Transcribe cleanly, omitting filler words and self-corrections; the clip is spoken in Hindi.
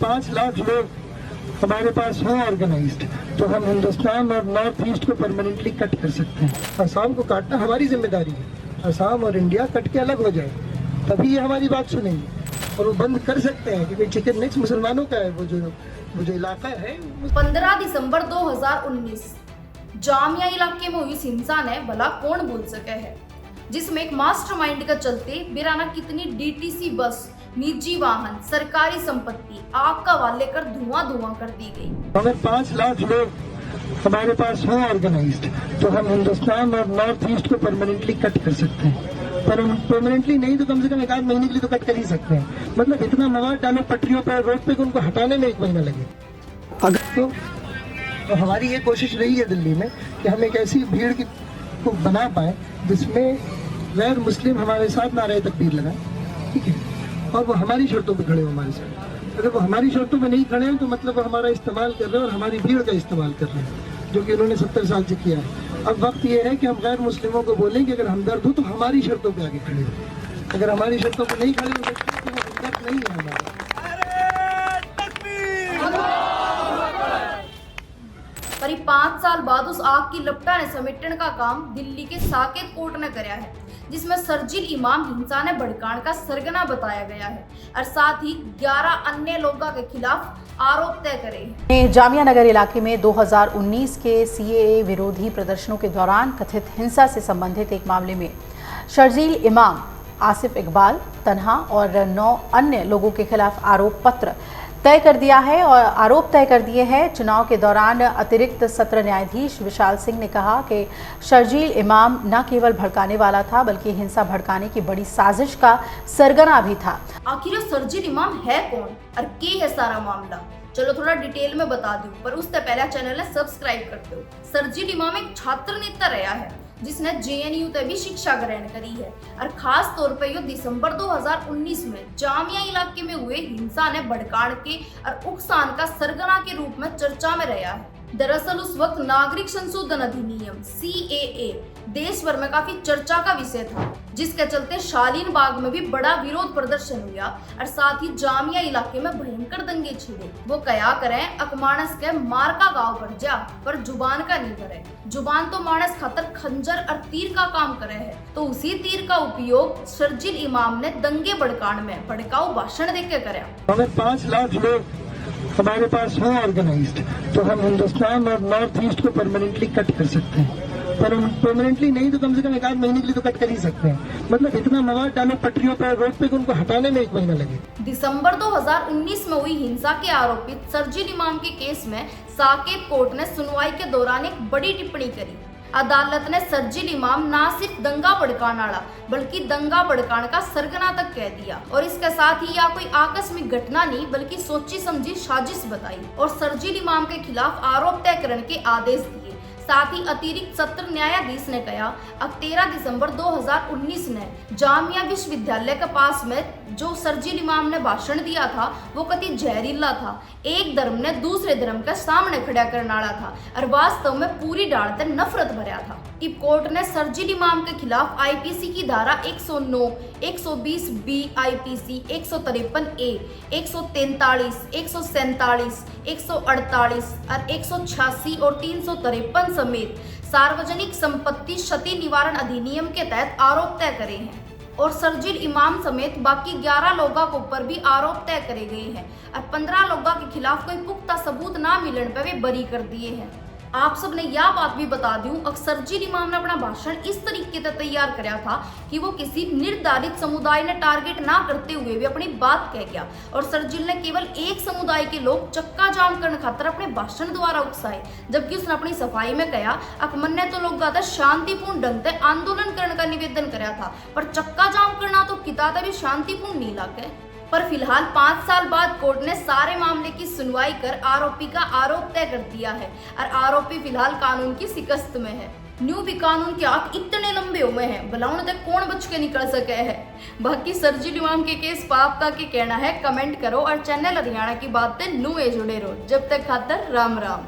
5 लाख लोग हमारे पास हों ऑर्गेनाइज्ड, तो हम हिंदुस्तान और नॉर्थ ईस्ट को परमानेंटली कट कर सकते हैं। असम को काटना हमारी जिम्मेदारी है। असम और इंडिया कट के अलग हो जाए, तभी ये हमारी बात सुनेंगे। और वो बंद कर सकते हैं क्योंकि चिकन नेक्स्ट मुसलमानों का है। वो जो इलाका है 15 दिसंबर 2019 जामिया इलाके में हुई हिंसा ने भला कौन भूल सके है, जिसमें एक मास्टरमाइंड के चलते बिराना कितनी डीटीसी बस, निजी वाहन, सरकारी संपत्ति आग का हवाले कर धुआं कर दी गई। अगर 5 लाख लोग हमारे पास हों ऑर्गेनाइज्ड, तो हम हिंदुस्तान और नॉर्थ ईस्ट को परमानेंटली कट कर सकते हैं। पर परमानेंटली नहीं तो कम से कम 1 आध महीने के लिए तो कट कर ही सकते हैं। मतलब इतना मवाद डालो पटरियों पर, रोड पे, उनको हटाने में 1 महीना लगे। अगर तो हमारी ये कोशिश रही है दिल्ली में कि हम एक ऐसी भीड़ को बना पाए जिसमें गैर मुस्लिम हमारे साथ नारे तकबीर लगाएं, ठीक है, और वो हमारी शर्तों पे खड़े हो हमारे साथ। अगर वो हमारी शर्तों पे नहीं खड़े हैं तो मतलब वो हमारा इस्तेमाल कर रहे हैं और हमारी भीड़ का इस्तेमाल कर रहे हैं, जो कि उन्होंने 70 साल से किया है। अब वक्त ये है कि हम गैर मुस्लिमों को बोलें कि अगर हमदर्द हो तो हमारी शर्तों पे आगे खड़े हो। अगर हमारी शर्तों पे नहीं खड़े हो तो वो हमदर्द नहीं है हमारा। करीब 5 साल बाद उस आग की लपटा ने समेटने का काम दिल्ली के साकेत कोर्ट ने कराया है, जिसमें शर्जील इमाम हिंसा ने भड़काने का सरगना बताया गया है और साथ ही 11 अन्य लोगों के खिलाफ आरोप तय करे हैं। जामिया नगर इलाके में 2019 के सीएए विरोधी प्रदर्शनों के दौरान कथित हिंसा से संबंधित एक मामले में शर्जील इमाम, आसिफ इकबाल, तन्हा और 9 अन्य लोगों के खिलाफ आरोप पत्र तय कर दिया है और आरोप तय कर दिए हैं। चुनाव के दौरान अतिरिक्त सत्र न्यायाधीश विशाल सिंह ने कहा कि शर्जील इमाम न केवल भड़काने वाला था बल्कि हिंसा भड़काने की बड़ी साजिश का सरगना भी था। आखिर शर्जील इमाम है कौन और क्या है सारा मामला, चलो थोड़ा डिटेल में बता दूं, पर उससे पहले चैनल ने सब्सक्राइब कर दो। शर्जील इमाम एक छात्र नेता रहा है जिसने जेएनयू से भी शिक्षा ग्रहण करी है और खास तौर पर यो दिसंबर 2019 में जामिया इलाके में हुए हिंसा ने भड़काने के और उकसाने का सरगना के रूप में चर्चा में रहा है। दरअसल उस वक्त नागरिक संशोधन अधिनियम सीएए देश भर में काफी चर्चा का विषय था, जिसके चलते शालीन बाग में भी बड़ा विरोध प्रदर्शन हुआ और साथ ही जामिया इलाके में भयंकर दंगे छिड़े। वो क्या करें, अकमानस के मार का गाँव बढ़ जा पर जुबान का नहीं करे। जुबान तो मानस खातर खंजर और तीर का काम करे है, तो उसी तीर का उपयोग शर्जील इमाम ने दंगे भड़काने में भड़काऊ भाषण देके करे। अगर 5 लाख लोग हमारे पास हों ऑर्गेनाइज्ड, तो हम हिंदुस्तान और नॉर्थ ईस्ट को परमानेंटली कट कर सकते हैं। पर परमानेंटली नहीं तो कम से कम 1 आध महीने के लिए तो कट कर ही सकते हैं। मतलब इतना मवाद डालो पटरियों पर, रोड पे, उनको हटाने में 1 महीना लगे। दिसंबर 2019 में हुई हिंसा के आरोपित शर्जील इमाम के केस में साकेत कोर्ट ने सुनवाई के दौरान एक बड़ी टिप्पणी करी। अदालत ने शर्जील इमाम ना सिर्फ दंगा भड़काने वाला बल्कि दंगा भड़काने का सरगना तक कह दिया और इसके साथ ही यह कोई आकस्मिक घटना नहीं बल्कि सोची समझी साजिश बताई और शर्जील इमाम के खिलाफ आरोप तय करने के आदेश दिए। साथ ही अतिरिक्त सत्र न्यायाधीश ने कहा अब 13 दिसंबर 2019 ने जामिया विश्वविद्यालय के पास में जो शर्जील इमाम ने भाषण दिया था वो कति जहरीला था, एक धर्म ने दूसरे धर्म के सामने खड़ा करने वाला था और वास्तव में पूरी डालते नफरत भरा था। इब कोर्ट ने शर्जील इमाम के खिलाफ आईपीसी की धारा 109, 120 बी आईपीसी, 153 ए, 143, 147, 148 और 186 और 353 समेत सार्वजनिक संपत्ति क्षति निवारण अधिनियम के तहत आरोप तय करे हैं और शर्जील इमाम समेत बाकी 11 लोगों के ऊपर भी आरोप तय करे गए हैं और 15 लोगों के खिलाफ कोई पुख्ता सबूत ना मिलने पर वे बरी कर दिए हैं। आप सब ने यह बात भी बता दूं, शर्जील इमाम ने अपना भाषण इस तरीके से तैयार कराया था कि वो किसी निर्धारित समुदाय ने टारगेट ना करते हुए भी अपनी बात कह गया और शर्जील ने केवल एक समुदाय के लोग चक्का जाम करने खातर अपने भाषण द्वारा उकसाए, जबकि उसने अपनी सफाई में कहा अकमन ने तो लोग शांतिपूर्ण ढंग से आंदोलन करने का निवेदन कराया था पर चक्का जाम करना तो किताब भी शांतिपूर्ण नहीं लगे। पर फिलहाल 5 साल बाद कोर्ट ने सारे मामले की सुनवाई कर आरोपी का आरोप तय कर दिया है और आरोपी फिलहाल कानून की शिकस्त में है। न्यू भी कानून के हाथ इतने लंबे हुए हैं भलाउन तक कौन बच के निकल सके है। बाकी शर्जील इमाम के केस पाप का क्या कहना है कमेंट करो और चैनल हरियाणा की बातें न्यू जुड़े रहो। जब तक खातर राम राम।